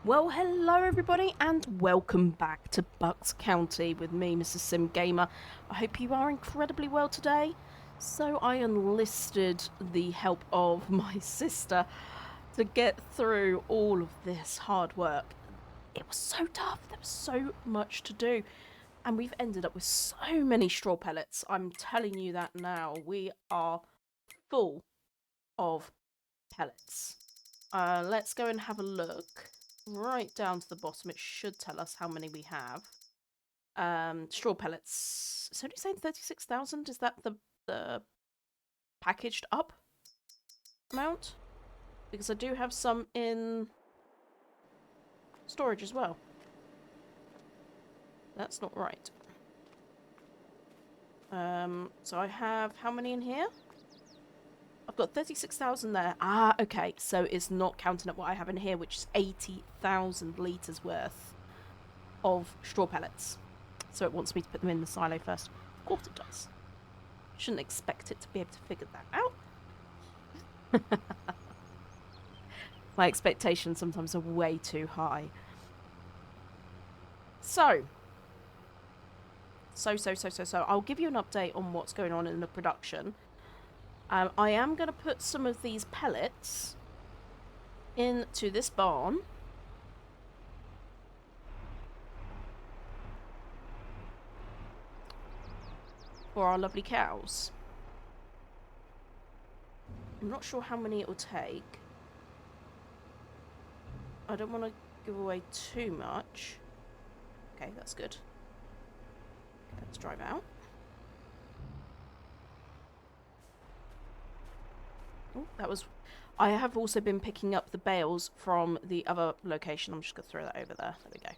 Well, hello everybody and welcome back to Bucks County with me, Mrs. Sim Gamer. I hope you are incredibly well today. So I enlisted the help of my sister to get through all of this hard work. It was so tough, there was so much to do. And we've ended up with so many straw pellets. I'm telling you that now. We are full of pellets. Let's go and have a look. Right down to the bottom, it should tell us how many we have. Straw pellets. It's only saying 36,000. Is that the packaged up amount? Because I do have some in storage as well. That's not right. So I have how many in here? I've got 36,000 there. Ah, okay. So it's not counting up what I have in here, which is 80,000 litres worth of straw pellets. So it wants me to put them in the silo first. Of course it does. Shouldn't expect it to be able to figure that out. My expectations sometimes are way too high. So I'll give you an update on what's going on in the production. I am going to put some of these pellets into this barn. For our lovely cows. I'm not sure how many it will take. I don't want to give away too much. Okay, that's good. Okay, let's drive out. Oh, that was... I have also been picking up the bales from the other location. I'm just going to throw that over there. There we go.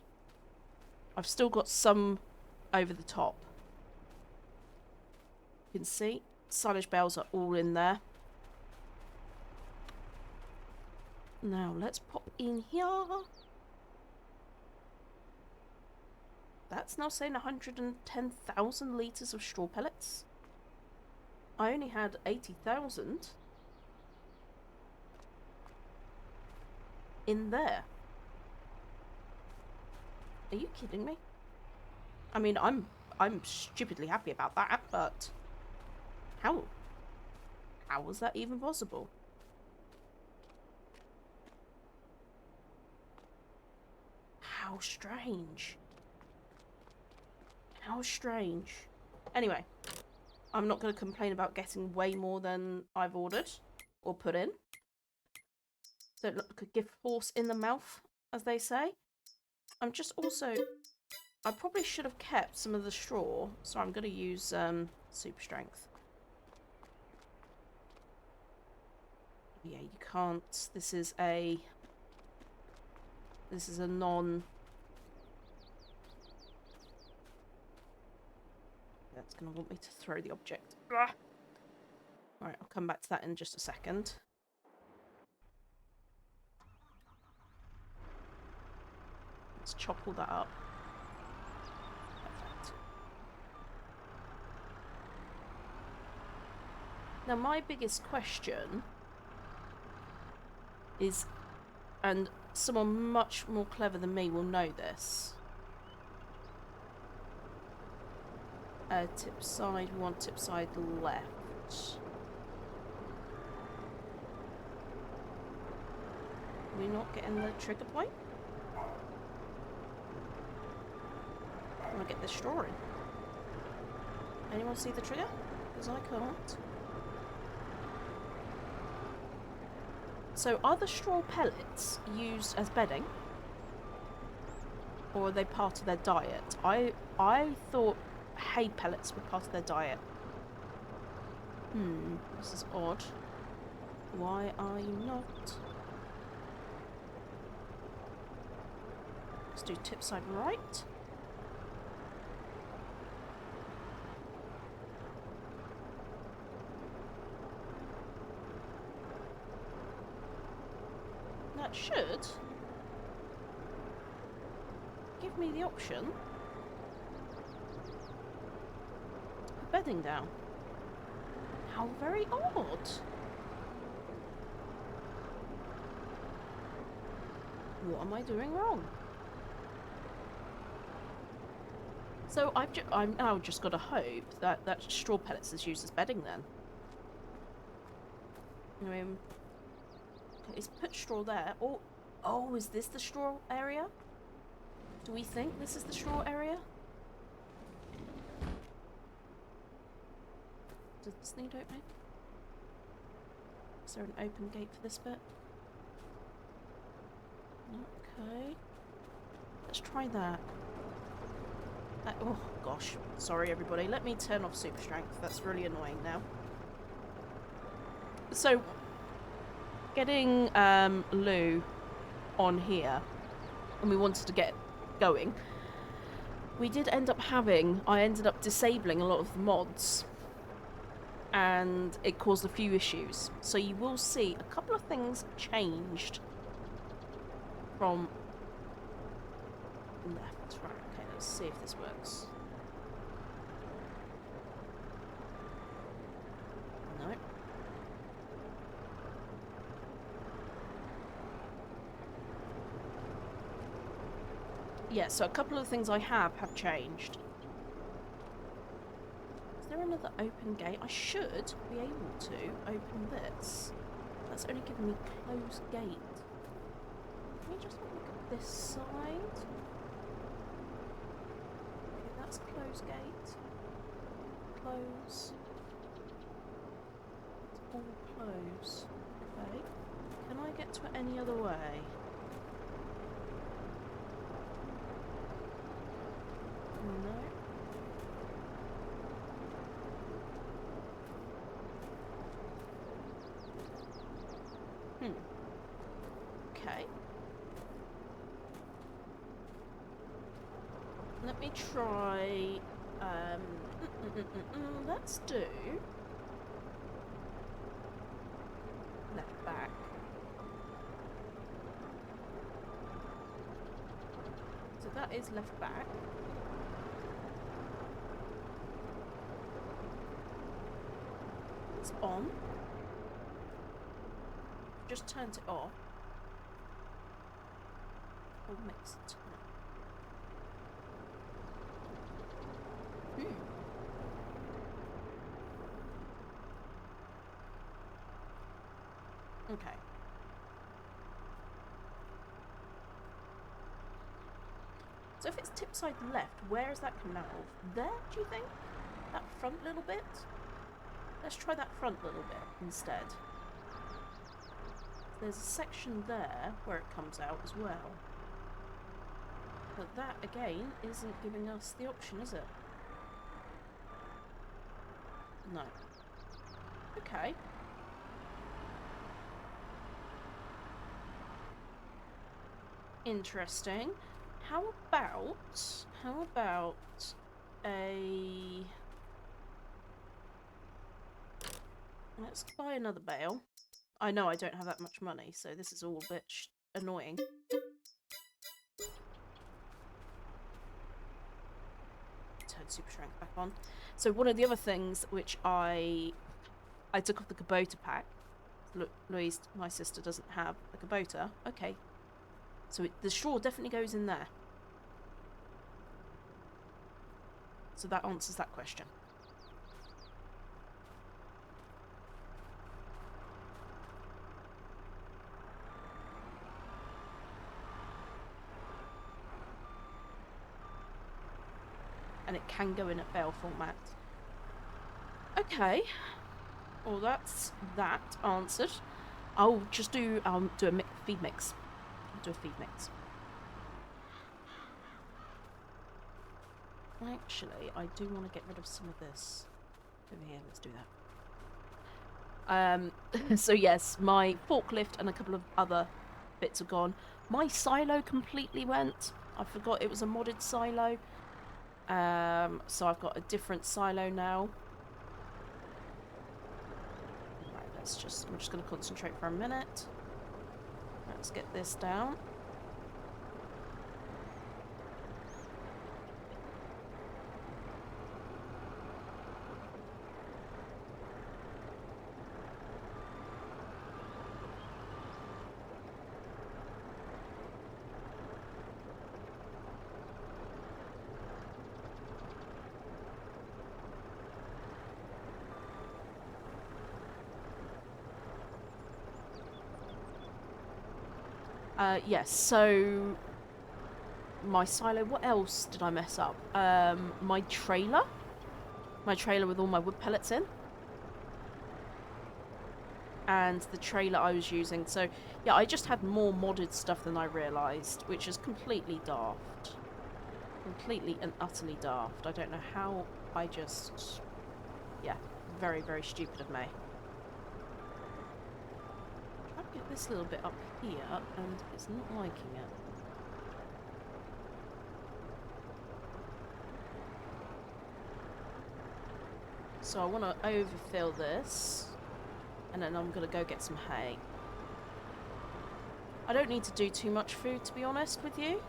I've still got some over the top. You can see silage bales are all in there. Now let's pop in here. That's now saying 110,000 litres of straw pellets. I only had 80,000 in there. Are you kidding me? I mean, I'm stupidly happy about that, but how was that even possible? How strange. How strange. Anyway, I'm not going to complain about getting way more than I've ordered or put in. Don't look like a gift horse in the mouth, as they say. I'm just also... I probably should have kept some of the straw, so I'm going to use super strength. Yeah, you can't. This is a non... That's going to want me to throw the object. Alright, I'll come back to that in just a second. Let's chop all that up. Perfect. Now my biggest question is, and someone much more clever than me will know this. Tip side, we want tip side left. Are we not getting the trigger point? I want to get this straw in. Anyone see the trigger? Because I can't. So are the straw pellets used as bedding? Or are they part of their diet? I thought hay pellets were part of their diet. This is odd. Why are you not? Let's do tip side right. That should give me the option of bedding down. How very odd. What am I doing wrong? So I'm now just got to hope that that straw pellets is used as bedding then. I mean, it's put straw there. Oh, is this the straw area? Do we think this is the straw area? Does this need opening? Is there an open gate for this bit? Okay. Let's try that. Oh gosh, sorry everybody. Let me turn off super strength. That's really annoying now. So, getting Lou on here, and we wanted to get going, we did end up I ended up disabling a lot of the mods, and it caused a few issues. So you will see a couple of things changed from left to right. Okay, let's see if this works. No. Yeah, so a couple of things I have changed. Is there another open gate? I should be able to open this. That's only giving me closed gate. Let me just look at this side. Okay, that's closed gate. Close. It's all close. Okay. Can I get to it any other way? No. Okay. Let me try, let's do left back. So that is left back. It's on. Just turned it off. Oh, mix it. Okay. So if it's tip side left, where is that coming out of? There, do you think? That front little bit? Let's try that front little bit instead. There's a section there where it comes out as well. But that, again, isn't giving us the option, is it? No. Okay. Interesting. How about a... Let's buy another bale. I know I don't have that much money, so this is all a bit annoying. Turn super strength back on. So one of the other things which I took off the Kubota pack. Look, Louise, my sister, doesn't have a Kubota. Okay. So the straw definitely goes in there. So that answers that question. And it can go in at bale format. Okay. Well, that's that answered. I'll just do a feed mix. I'll do a feed mix. Actually, I do want to get rid of some of this over here. Let's do that. So yes, my forklift and a couple of other bits are gone. My silo completely went. I forgot it was a modded silo. So I've got a different silo now. Right, I'm just going to concentrate for a minute. Let's get this down. Yes, so my silo, what else did I mess up? My trailer with all my wood pellets in, and the trailer I was using. So yeah, I just had more modded stuff than I realised, which is completely daft. Completely and utterly daft. I don't know how I just... Yeah, very, very stupid of me. Try to get this little bit up here, and it's not liking it. So I want to overfill this, and then I'm going to go get some hay. I don't need to do too much food, to be honest with you.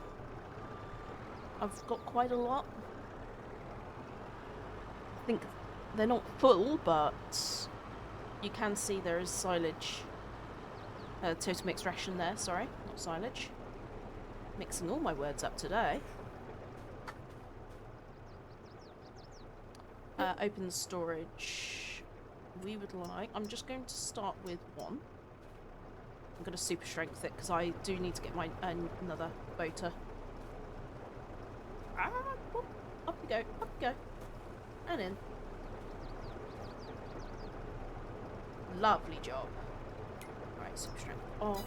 I've got quite a lot. I think they're not full, but you can see there is silage. Total mixed ration there, sorry, not silage. Mixing all my words up today. Open the storage. We would like... I'm just going to start with one. I'm going to super strength it because I do need to get my another boater. Ah, whoop, up we go, up we go. And in. Lovely job. Right, super strength off.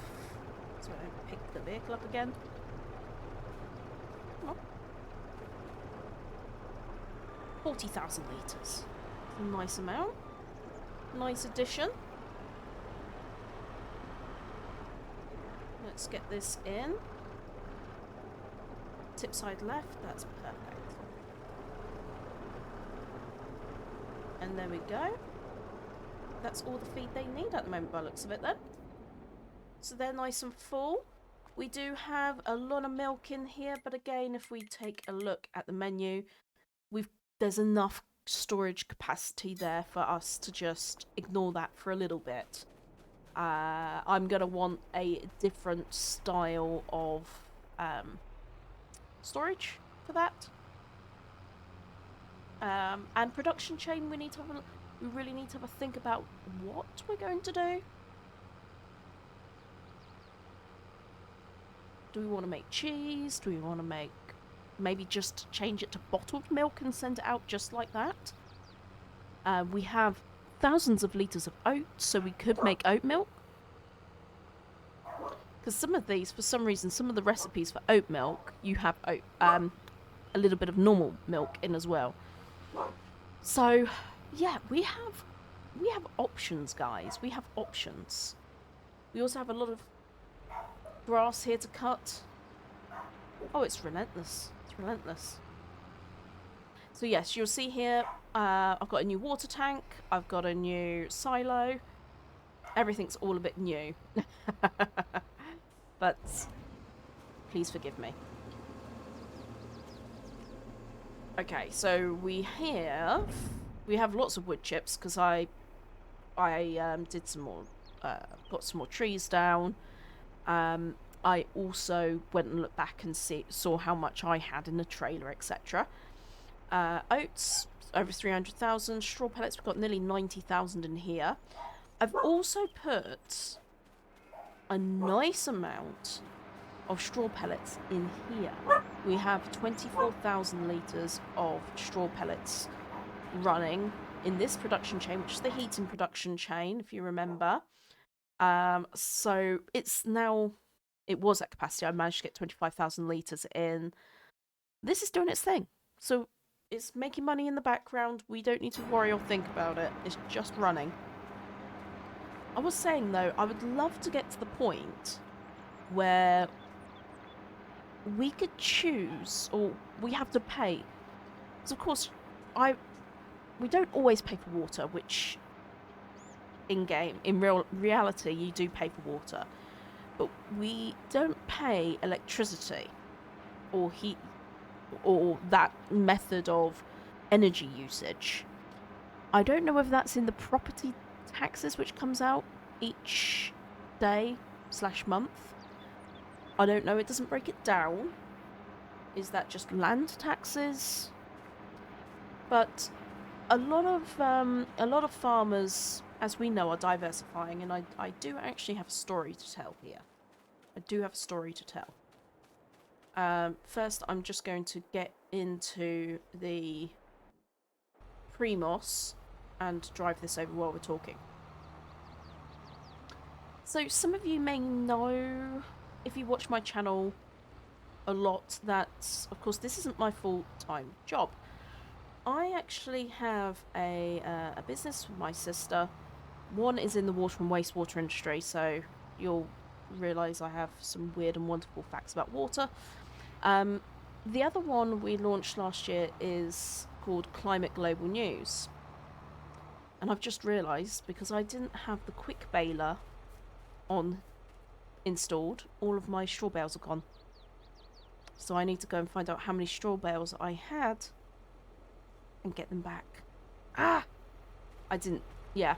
So I don't pick the vehicle up again. Come on. 40,000 litres. A nice amount. Nice addition. Let's get this in. Tip side left, that's perfect. And there we go. That's all the feed they need at the moment by the looks of it then. So they're nice and full. We do have a lot of milk in here, but again, if we take a look at the menu, there's enough storage capacity there for us to just ignore that for a little bit. I'm going to want a different style of storage for that. And production chain, we really need to have a think about what we're going to do. Do we want to make cheese? Do we want to make... maybe just change it to bottled milk and send it out just like that? We have thousands of litres of oats, so we could make oat milk. Because some of these, for some reason, some of the recipes for oat milk, you have a little bit of normal milk in as well. So, yeah, we have options, guys. We have options. We also have a lot of grass here to cut. Oh, it's relentless. It's relentless. So yes, you'll see here, I've got a new water tank. I've got a new silo. Everything's all a bit new. But please forgive me. Okay, so we have lots of wood chips because I did some more, got some more trees down. I also went and looked back and saw how much I had in the trailer, etc. Oats, over 300,000. Straw pellets, we've got nearly 90,000 in here. I've also put a nice amount of straw pellets in here. We have 24,000 litres of straw pellets running in this production chain, which is the heating production chain, if you remember. So it's now... it was at capacity. I managed to get 25,000 litres in. This is doing its thing. So it's making money in the background. We don't need to worry or think about it. It's just running. I was saying, though, I would love to get to the point where we could choose, or we have to pay. Because, of course, we don't always pay for water, which in-game, in reality, you do pay for water. But we don't pay electricity or heat or that method of energy usage. I don't know if that's in the property taxes which comes out each day/month. I don't know, it doesn't break it down. Is that just land taxes? But a lot of farmers, as we know, are diversifying, and I do actually have a story to tell here. I do have a story to tell. First, I'm just going to get into the Primos and drive this over while we're talking. So some of you may know, if you watch my channel a lot, that of course this isn't my full-time job. I actually have a business with my sister. One is in the water and wastewater industry, so you'll realise I have some weird and wonderful facts about water. The other one we launched last year is called Climate Global News. And I've just realised, because I didn't have the quick baler installed, all of my straw bales are gone. So I need to go and find out how many straw bales I had and get them back. Ah! I didn't... Yeah.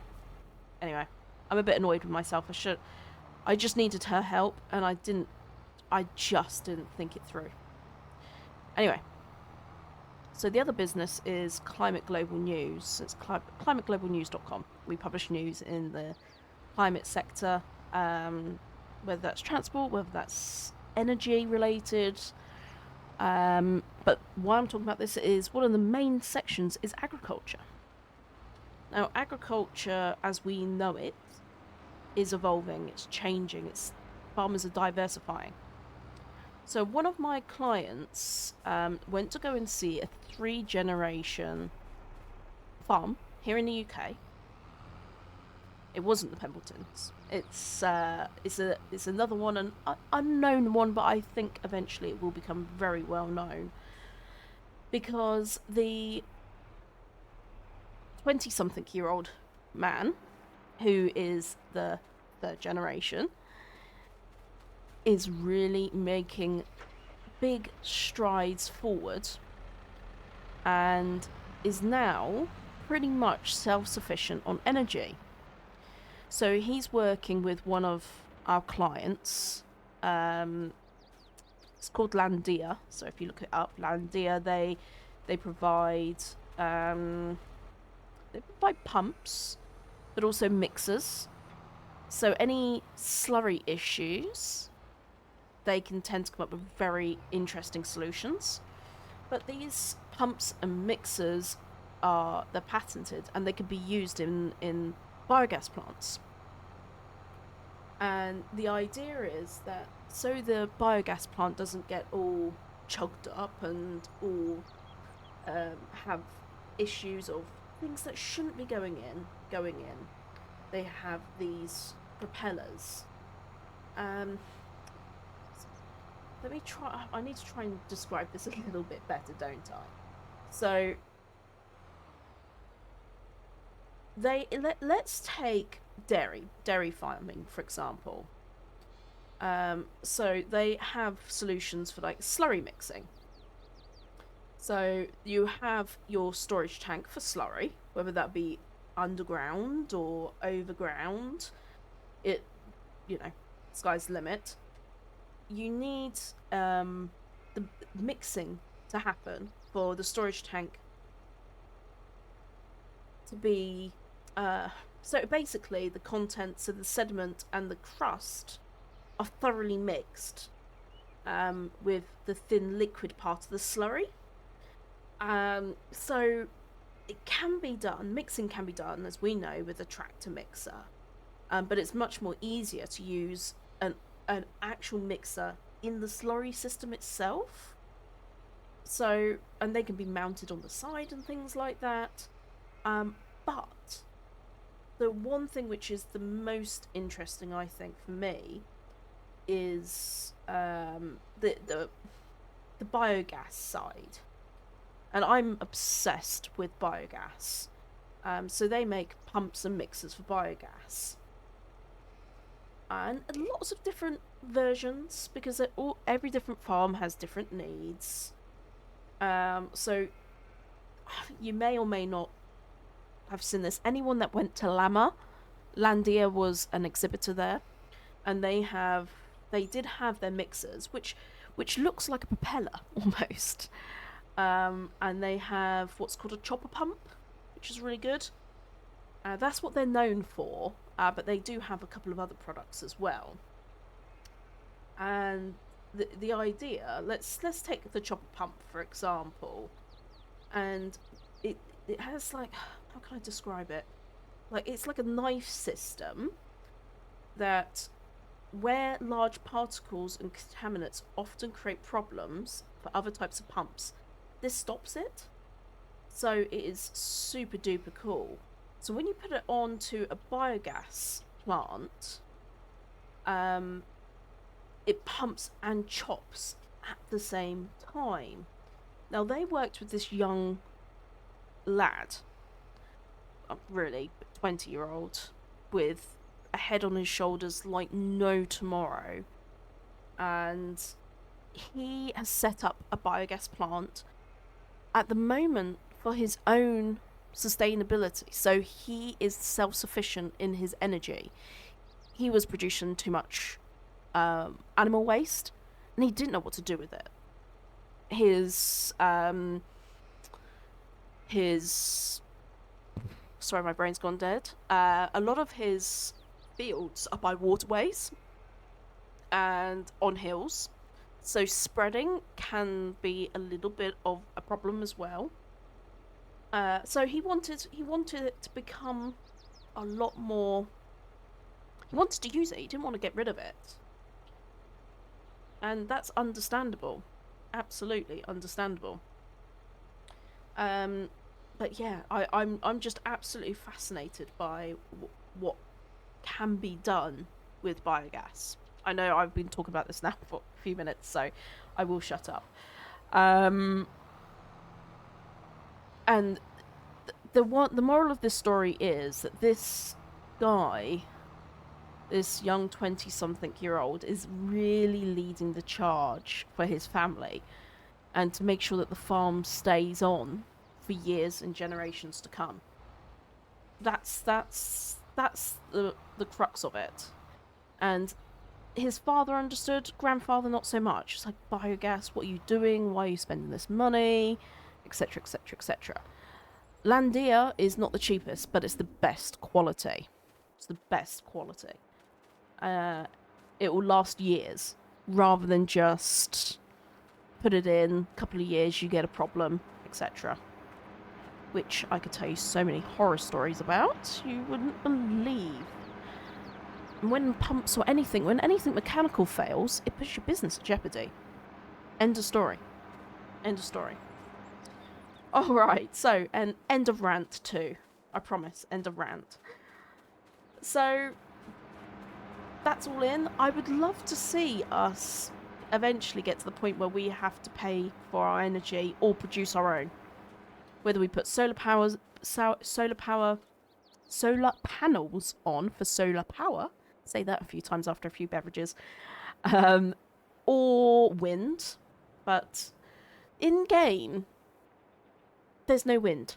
Anyway, I'm a bit annoyed with myself. I just needed her help, and I just didn't think it through. Anyway, so the other business is Climate Global News. It's climateglobalnews.com. We publish news in the climate sector, whether that's transport, whether that's energy related. But why I'm talking about this is one of the main sections is agriculture. Now, agriculture as we know it is evolving, it's changing, farmers are diversifying. So one of my clients went to go and see a 3-generation farm here in the UK. It wasn't the Pembletons. It's another one, an unknown one, but I think eventually it will become very well known, because the 20-something-year-old man, who is the 3rd generation, is really making big strides forward and is now pretty much self-sufficient on energy. So he's working with one of our clients. It's called Landia. So if you look it up, Landia, they provide pumps, but also mixers. So any slurry issues, they can tend to come up with very interesting solutions. But these pumps and mixers they're patented, and they can be used in biogas plants. And the idea is that so the biogas plant doesn't get all chugged up and all have issues of things that shouldn't be going in. They have these propellers. Let me try. I need to try and describe this a little bit better, don't I? So let's take dairy farming, for example. So they have solutions for like slurry mixing. So you have your storage tank for slurry, whether that be underground or overground. Sky's the limit. You need the mixing to happen for the storage tank to be so basically the contents of the sediment and the crust are thoroughly mixed with the thin liquid part of the slurry. So it can be done, mixing can be done, as we know, with a tractor mixer, but it's much more easier to use an actual mixer in the slurry system itself. So, and they can be mounted on the side and things like that. But the one thing which is the most interesting, I think, for me is the biogas side. And I'm obsessed with biogas. So they make pumps and mixers for biogas. And lots of different versions, because every different farm has different needs. So you may or may not have seen this. Anyone that went to Landia was an exhibitor there, and they did have their mixers, which looks like a propeller almost. And they have what's called a chopper pump, which is really good. That's what they're known for, but they do have a couple of other products as well. And the idea, let's take the chopper pump for example, and it has like, how can I describe it? Like, it's like a knife system that, where large particles and contaminants often create problems for other types of pumps, this stops it. So it is super duper cool. So when you put it onto a biogas plant, it pumps and chops at the same time. Now, they worked with this young lad, really 20-year-old, with a head on his shoulders like no tomorrow, and he has set up a biogas plant at the moment for his own sustainability. So he is self-sufficient in his energy. He was producing too much animal waste, and he didn't know what to do with it. His sorry, my brain's gone dead. A lot of his fields are by waterways and on hills, so spreading can be a little bit of a problem as well. So he wanted it to become a lot more. He wanted to use it. He didn't want to get rid of it, and that's understandable. Absolutely understandable. But yeah, I'm just absolutely fascinated by what can be done with biogas. I know I've been talking about this now for a few minutes, so I will shut up. And the moral of this story is that this guy, this young 20-something-year-old, is really leading the charge for his family, and to make sure that the farm stays on for years and generations to come. That's the crux of it. And his father understood, grandfather not so much. It's like, biogas, what are you doing? Why are you spending this money? Etc, etc, etc. Landia is not the cheapest, but it's the best quality. It's the best quality. It will last years, rather than just put it in, a couple of years, you get a problem, etc. Which I could tell you so many horror stories about, you wouldn't believe. And when pumps or anything, when anything mechanical fails, it puts your business at jeopardy. End of story. End of story. Alright, so, and end of rant too. I promise, end of rant. So, that's all in. I would love to see us eventually get to the point where we have to pay for our energy or produce our own. Whether we put solar panels on for solar power, say that a few times after a few beverages, or wind, but in game, there's no wind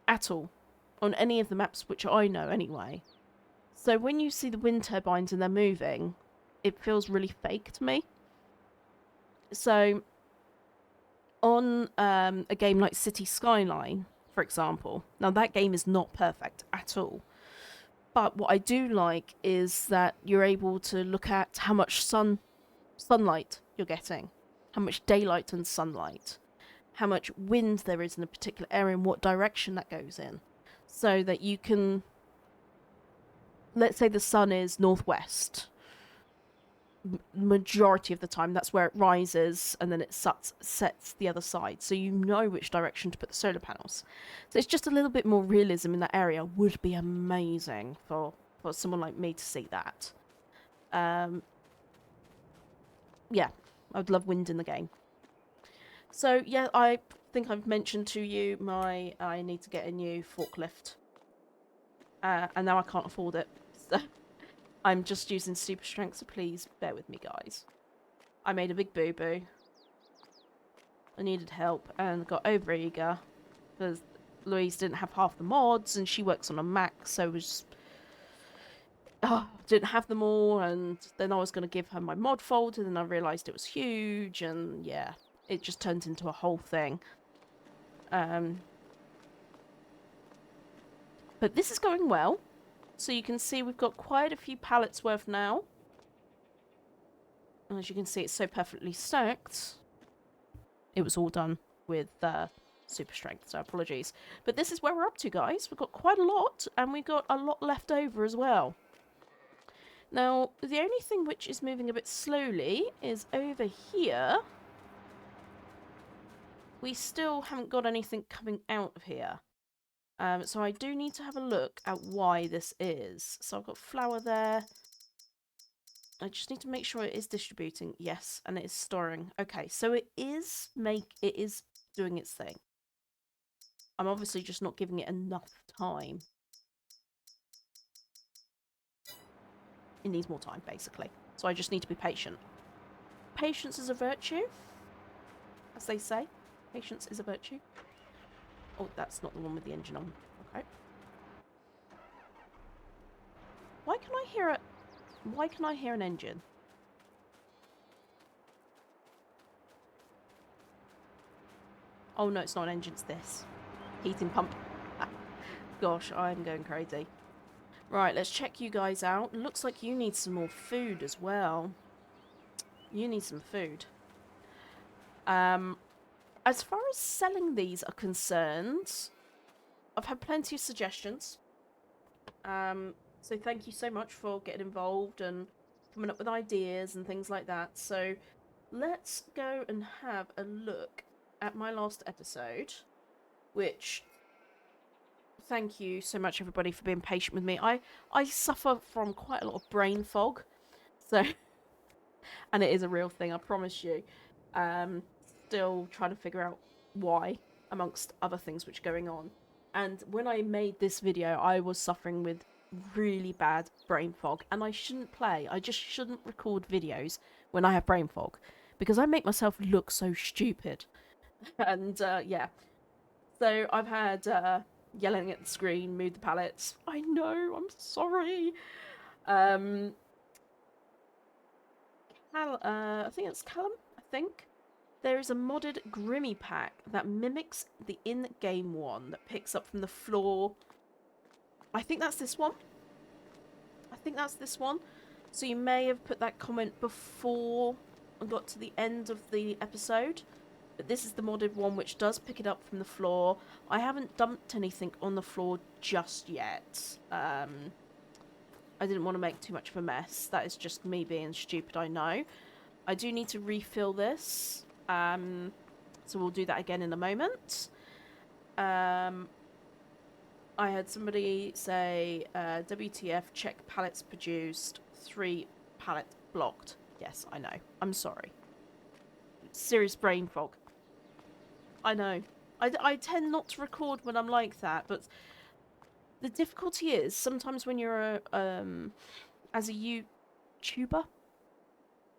at all on any of the maps which I know anyway. So when you see the wind turbines and they're moving, it feels really fake to me. So on a game like City Skyline, for example, now that game is not perfect at all, but what I do like is that you're able to look at how much sunlight you're getting, how much daylight and sunlight, how much wind there is in a particular area and what direction that goes in, so that you can, let's say the sun is northwest, majority of the time that's where it rises, and then it sets the other side, so you know which direction to put the solar panels. So it's just a little bit more realism in that area. Would be amazing for someone like me to see that. Yeah, I'd love wind in the game. So yeah, I think I've mentioned to you I need to get a new forklift, and now I can't afford it, so I'm just using super strength, so please bear with me, guys. I made a big boo-boo. I needed help and got over-eager because Louise didn't have half the mods and she works on a Mac, so didn't have them all, and then I was going to give her my mod folder, and then I realised it was huge, and yeah, it just turned into a whole thing. But this is going well. So you can see we've got quite a few pallets worth now. And as you can see, it's so perfectly stacked. It was all done with super strength, so apologies. But this is where we're up to, guys. We've got quite a lot, and we've got a lot left over as well. Now, the only thing which is moving a bit slowly is over here. We still haven't got anything coming out of here. So I do need to have a look at why this is. So I've got flour there. I just need to make sure it is distributing. Yes, and it is storing. Okay, so it is doing its thing. I'm obviously just not giving it enough time. It needs more time, basically. So I just need to be patient. Patience is a virtue, as they say. Patience is a virtue. Oh, that's not the one with the engine on. Okay. Why can I hear an engine? Oh no, it's not an engine, it's this. Heating pump. Gosh, I'm going crazy. Right, let's check you guys out. Looks like you need some more food as well. You need some food. As far as selling these are concerned, I've had plenty of suggestions. So thank you so much for getting involved and coming up with ideas and things like that. So let's go and have a look at my last episode, which... Thank you so much, everybody, for being patient with me. I suffer from quite a lot of brain fog, so and it is a real thing, I promise you. Still trying to figure out why, amongst other things which are going on. And when I made this video, I was suffering with really bad brain fog, and I shouldn't play. I just shouldn't record videos when I have brain fog, because I make myself look so stupid. And yeah, so I've had yelling at the screen, move the pallets. I know, I'm sorry. I think it's Callum, I think. There is a modded Grimmy pack that mimics the in-game one that picks up from the floor. I think that's this one. I think that's this one. So you may have put that comment before I got to the end of the episode. But this is the modded one which does pick it up from the floor. I haven't dumped anything on the floor just yet. I didn't want to make too much of a mess. That is just me being stupid, I know. I do need to refill this. So we'll do that again in a moment. I had somebody say, WTF, check pallets produced, 3 pallets blocked. Yes, I know. I'm sorry. Serious brain fog. I know. I tend not to record when I'm like that, but the difficulty is sometimes when you're as a YouTuber,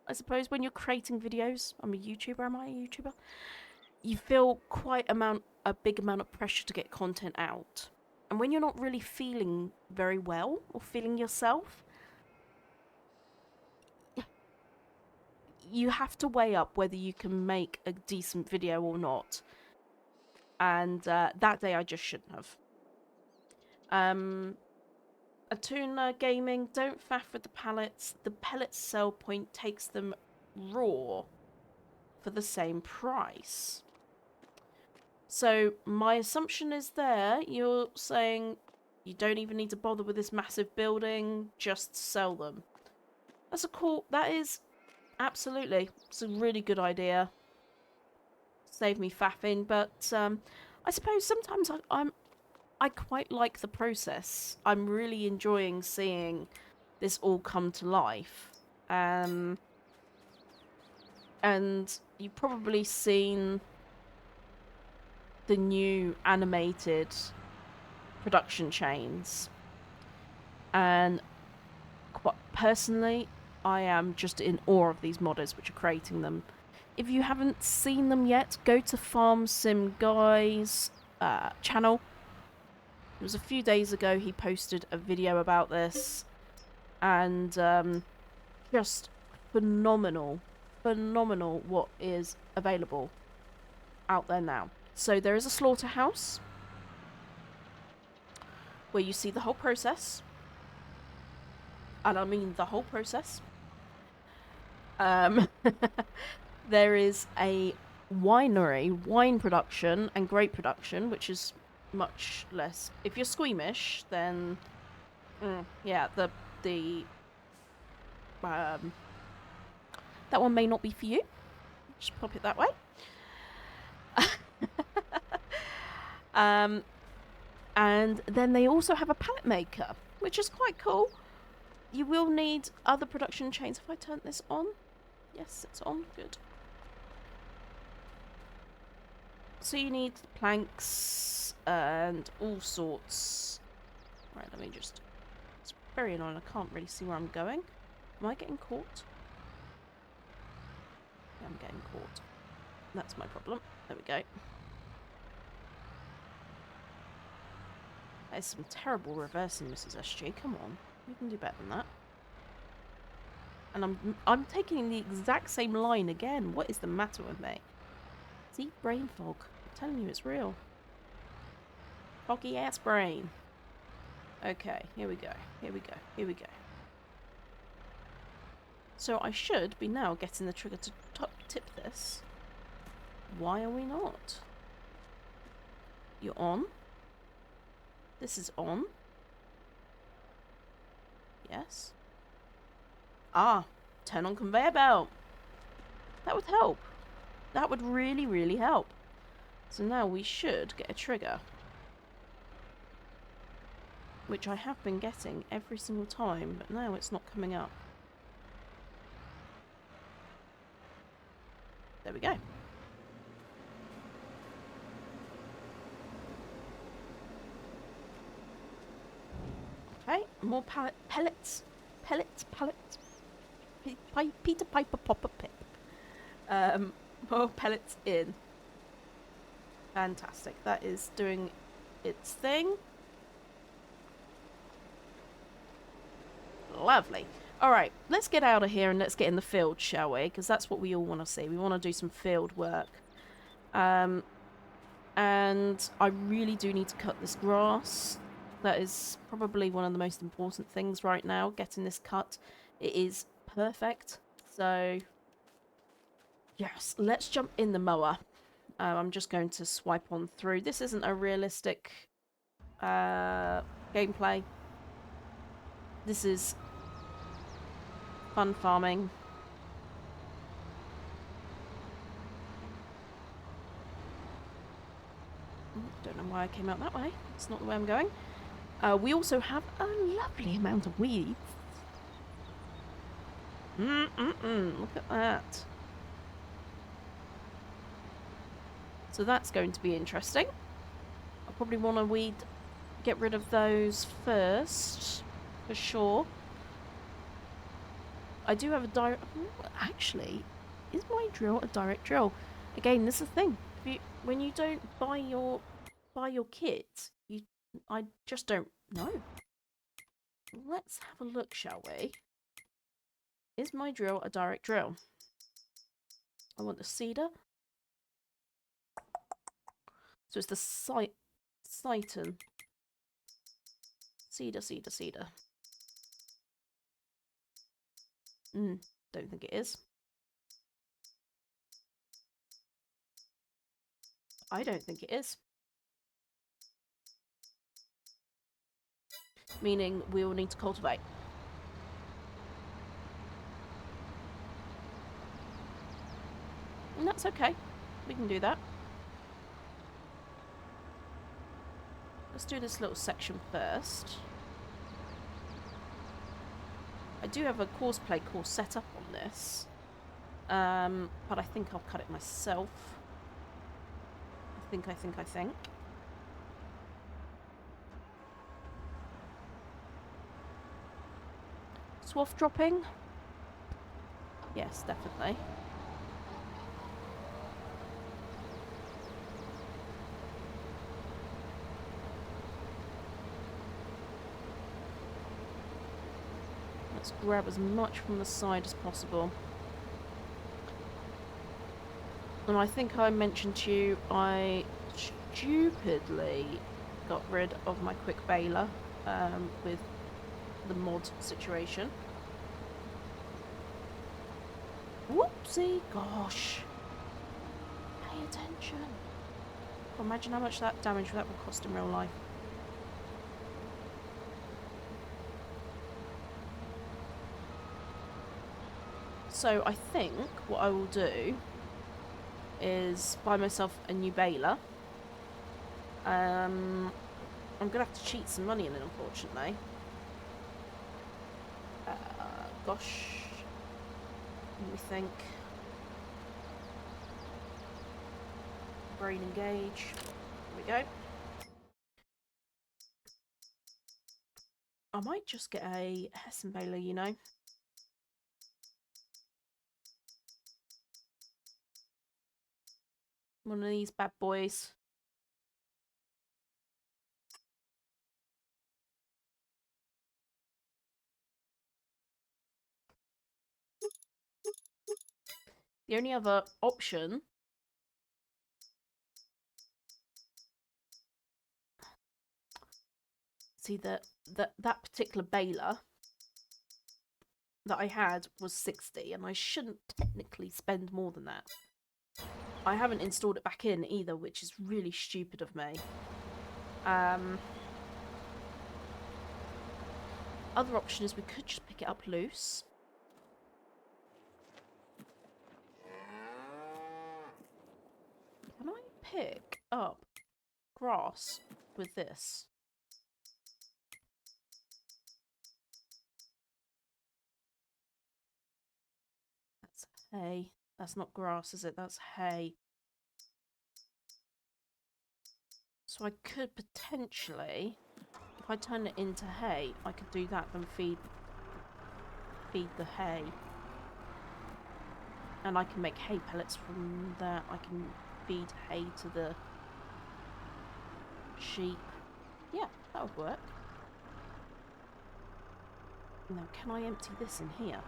I suppose, when you're creating videos. I'm a YouTuber. Am I a YouTuber? You feel quite a big amount of pressure to get content out, and when you're not really feeling very well or feeling yourself, you have to weigh up whether you can make a decent video or not. And that day I just shouldn't have. Atuna Gaming, don't faff with the pallets. The pellet sell point takes them raw for the same price. So my assumption is there, you're saying you don't even need to bother with this massive building, just sell them. That is absolutely, it's a really good idea. Save me faffing, but I suppose sometimes I quite like the process. I'm really enjoying seeing this all come to life. And you've probably seen the new animated production chains. And quite personally, I am just in awe of these modders which are creating them. If you haven't seen them yet, go to Farm Sim Guy's channel. It was a few days ago he posted a video about this, and just phenomenal what is available out there now. So there is a slaughterhouse where you see the whole process, and I mean the whole process. Um, there is a winery, wine production and grape production, which is much less. If you're squeamish, then yeah, the that one may not be for you. Just pop it that way. And then they also have a pallet maker, which is quite cool. You will need other production chains. Have I turned this on? Yes, it's on. Good. So you need planks and all sorts. Right, let me just... It's very annoying. I can't really see where I'm going. Am I getting caught? Yeah, I'm getting caught. That's my problem. There we go. There's some terrible reversing, Mrs. SG. Come on. You can do better than that. And I'm taking the exact same line again. What is the matter with me? See? Brain fog. I'm telling you, it's real. Foggy ass brain. Okay, here we go. Here we go. Here we go. So I should be now getting the trigger to tip this. Why are we not? You're on. This is on. Yes. Ah, turn on conveyor belt. That would help. That would really, really help. So now we should get a trigger. Which I have been getting every single time, but now it's not coming up. There we go. Okay, more pellets. Pellets. Peter Piper Popper Pip. More pellets in. Fantastic. That is doing its thing. Lovely. Alright, let's get out of here and let's get in the field, shall we? Because that's what we all want to see. We want to do some field work. And I really do need to cut this grass. That is probably one of the most important things right now, getting this cut. It is perfect. So, yes, let's jump in the mower. I'm just going to swipe on through. This isn't a realistic gameplay. This is fun farming. Don't know why I came out that way. It's not the way I'm going. We also have a lovely amount of weeds. Look at that. So that's going to be interesting. I probably want to get rid of those first, for sure. I do have a direct... Actually, is my drill a direct drill? Again, this is the thing. When you don't buy your kit, I just don't know. Let's have a look, shall we? Is my drill a direct drill? I want the cedar. So it's the Citon. Cedar. Don't think it is. I don't think it is. Meaning we will need to cultivate. And that's okay. We can do that. Let's do this little section first. I do have a Courseplay course set up on this. But I think I'll cut it myself. I think. Swath dropping? Yes, definitely. Let's grab as much from the side as possible. And I think I mentioned to you, I stupidly got rid of my quick baler with the mod situation. Whoopsie, gosh. Pay attention. Well, imagine how much that damage that will cost in real life. So I think what I will do is buy myself a new baler. I'm going to have to cheat some money in it, unfortunately. Gosh. Let me think. Brain engage. There we go. I might just get a Hessen baler, you know. One of these bad boys. The only other option see that particular baler that I had was 60, and I shouldn't technically spend more than that. I haven't installed it back in either, which is really stupid of me. Other option is we could just pick it up loose. Can I pick up grass with this? That's hay. That's not grass, is it? That's hay. So I could potentially, if I turn it into hay, I could do that and feed the hay. And I can make hay pellets from that. I can feed hay to the sheep. Yeah, that would work. Now, can I empty this in here?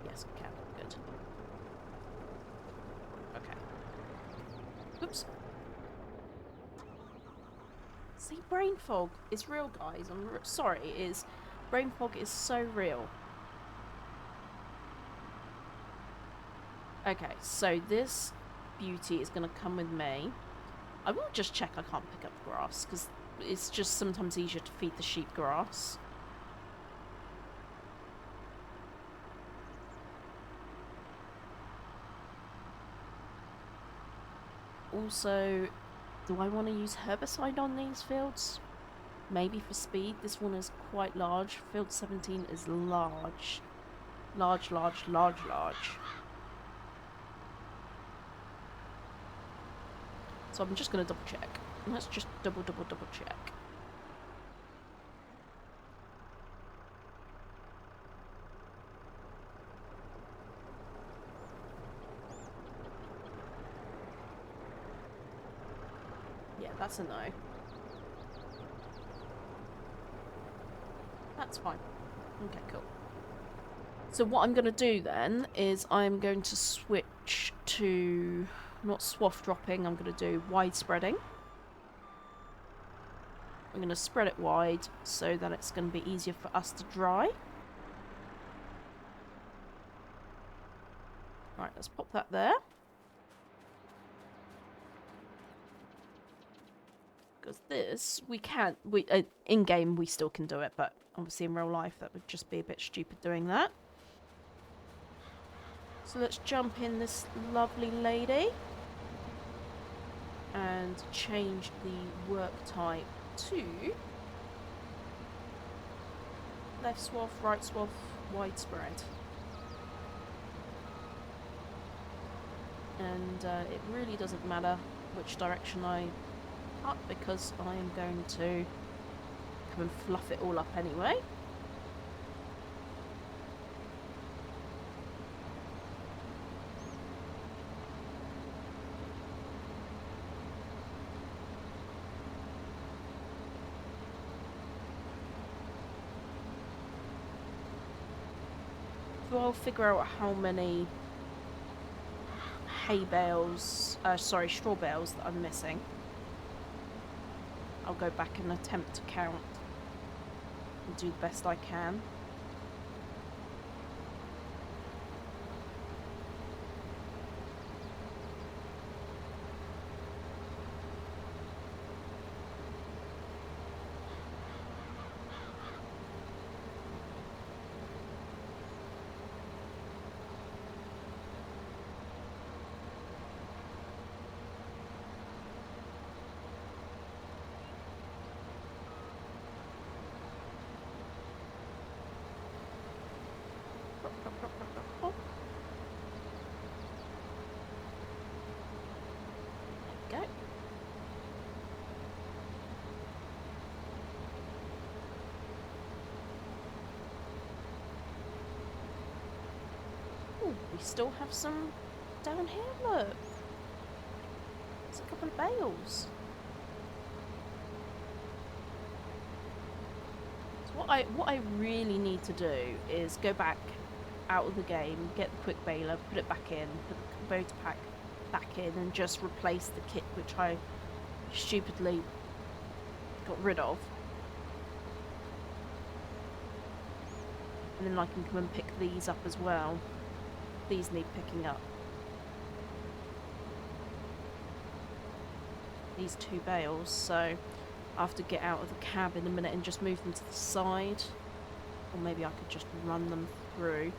Yes, I can. Good. Okay. Oops. See, brain fog is real, guys. I'm sorry, it is. Brain fog is so real. Okay, so this beauty is going to come with me. I will just check I can't pick up grass, because it's just sometimes easier to feed the sheep grass. Also, do I want to use herbicide on these fields? Maybe for speed. This one is quite large. Field 17 is large. Large. So I'm just going to double check. Let's just double check. Yeah, that's a no. That's fine. Okay, cool. So what I'm going to do then is I'm going to switch to not swath dropping, I'm going to do wide spreading. I'm going to spread it wide so that it's going to be easier for us to dry. Right, let's pop that there. Because this, we can't, in-game we still can do it, but obviously in real life that would just be a bit stupid doing that. So let's jump in this lovely lady and change the work type to left swath, right swath, widespread. And it really doesn't matter which direction I cut, because I am going to come and fluff it all up anyway. So I'll figure out how many hay bales, straw bales that I'm missing. I'll go back and attempt to count. and do the best I can. Go. Ooh, we still have some down here, look. There's a couple of bales. So what I really need to do is go back out of the game, get the quick baler, put it back in, put the motor pack back in, and just replace the kit which I stupidly got rid of. And then I can come and pick these up as well. These need picking up. These 2 bales, so I have to get out of the cab in a minute and just move them to the side. Or maybe I could just run them through.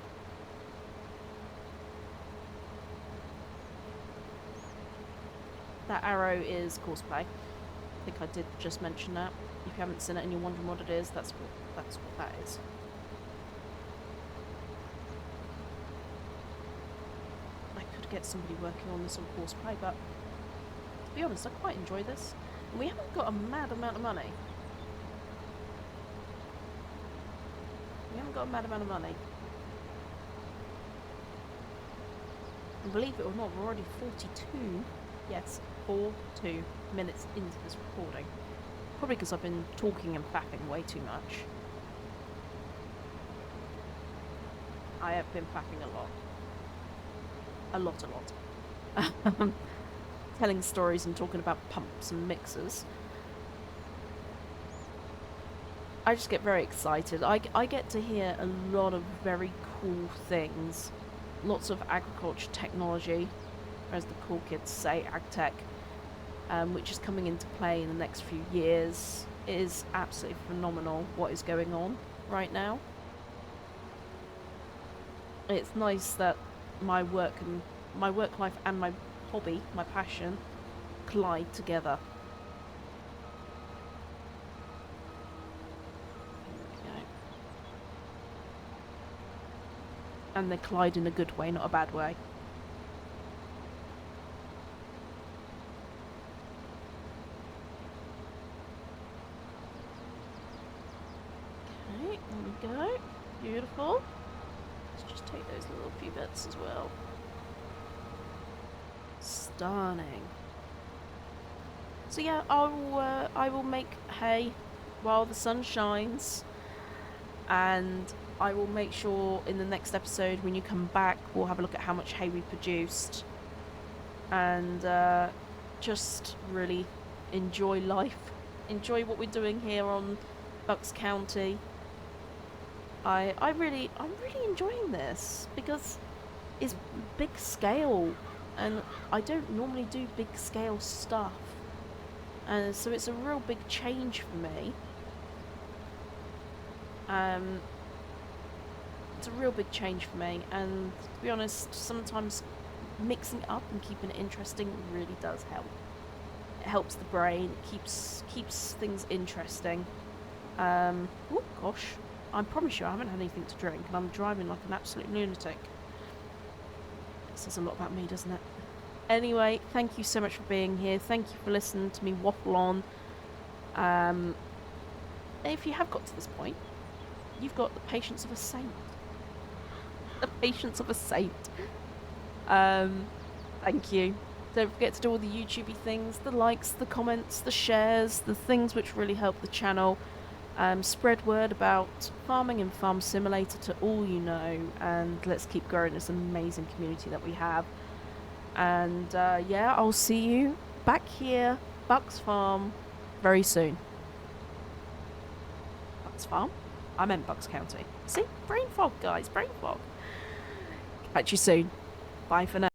That arrow is Courseplay. I think I did just mention that. If you haven't seen it and you're wondering what it is, that's what that is. I could get somebody working on this on Courseplay, but to be honest, I quite enjoy this. And we haven't got a mad amount of money. And believe it or not, we're already 42. Yes, 42 minutes into this recording. Probably because I've been talking and faffing way too much. I have been faffing a lot. A lot. Telling stories and talking about pumps and mixers. I just get very excited. I get to hear a lot of very cool things. Lots of agriculture technology, as the cool kids say, agtech, which is coming into play in the next few years. It is absolutely phenomenal what is going on right now. It's nice that my work life and my hobby, my passion, collide together. And they collide in a good way, not a bad way. Okay, there we go. Beautiful. Let's just take those little few bits as well. Stunning. So yeah, I will make hay while the sun shines, and I will make sure in the next episode when you come back we'll have a look at how much hay we produced, and just really enjoy life, enjoy what we're doing here on Bucks County. I'm really enjoying this because it's big scale, and I don't normally do big scale stuff, and so it's a real big change for me. It's a real big change for me, and to be honest, sometimes mixing it up and keeping it interesting really does help. It helps the brain, it keeps things interesting. Oh gosh, I promise you I haven't had anything to drink, and I'm driving like an absolute lunatic. It says a lot about me, doesn't it? Anyway, thank you so much for being here. Thank you for listening to me waffle on. If you have got to this point, you've got the patience of a saint. The patience of a saint. Thank you. Don't forget to do all the YouTubey things, the likes, the comments, the shares, the things which really help the channel. Spread word about farming and Farm Simulator to all you know, and let's keep growing this amazing community that we have. And yeah, I'll see you back here, Bucks Farm, very soon. Bucks Farm? I meant Bucks County. See? Brain fog, guys. Brain fog. Catch you soon. Bye for now.